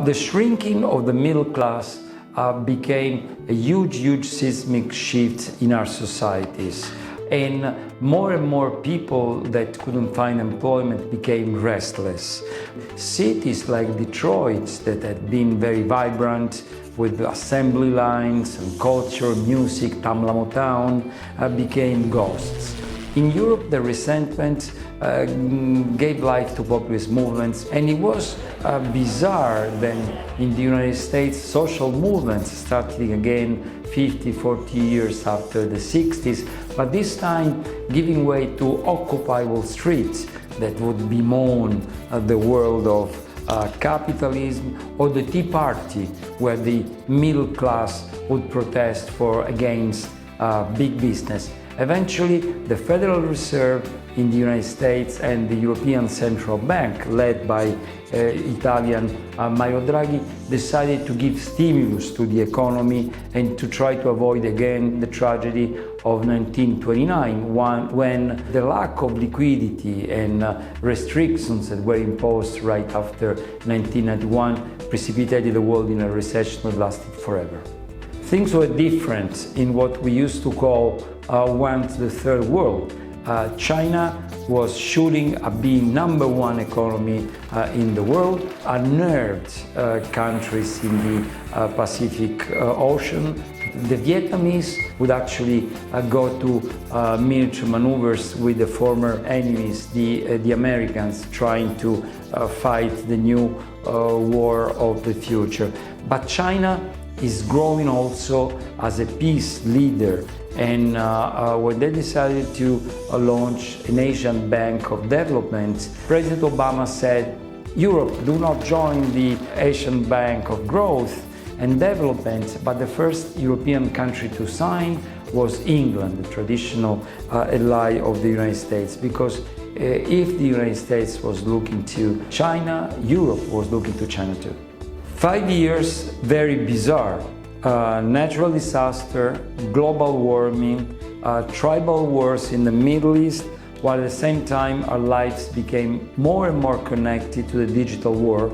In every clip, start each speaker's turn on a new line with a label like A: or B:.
A: The shrinking of the middle class became a huge seismic shift in our societies. And more people that couldn't find employment became restless. Cities like Detroit, that had been very vibrant with assembly lines and culture, music, Tamla Motown, became ghosts. In Europe, the resentment gave life to populist movements, and it was bizarre that in the United States social movements starting again 40 years after the 60s, but this time giving way to Occupy Wall Street that would bemoan the world of capitalism, or the Tea Party, where the middle class would protest against big business. Eventually, the Federal Reserve in the United States and the European Central Bank, led by Italian Mario Draghi, decided to give stimulus to the economy and to try to avoid again the tragedy of 1929, when the lack of liquidity and restrictions that were imposed right after 1991 precipitated the world in a recession that lasted forever. Things were different in what we used to call the third world. China was shooting at being #1 economy in the world, unnerved countries in the Pacific Ocean. The Vietnamese would actually go to military maneuvers with the former enemies, the Americans, trying to fight the new war of the future. But China is growing also as a peace leader. And when they decided to launch an Asian Bank of Development, President Obama said, Europe, do not join the Asian Bank of Growth and Development, but the first European country to sign was England, the traditional ally of the United States, because if the United States was looking to China, Europe was looking to China too. 5 years, very bizarre. Natural disaster, global warming, tribal wars in the Middle East, while at the same time our lives became more and more connected to the digital world,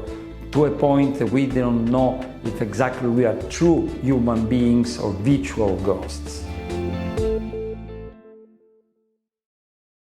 A: to a point that we don't know if exactly we are true human beings or virtual ghosts.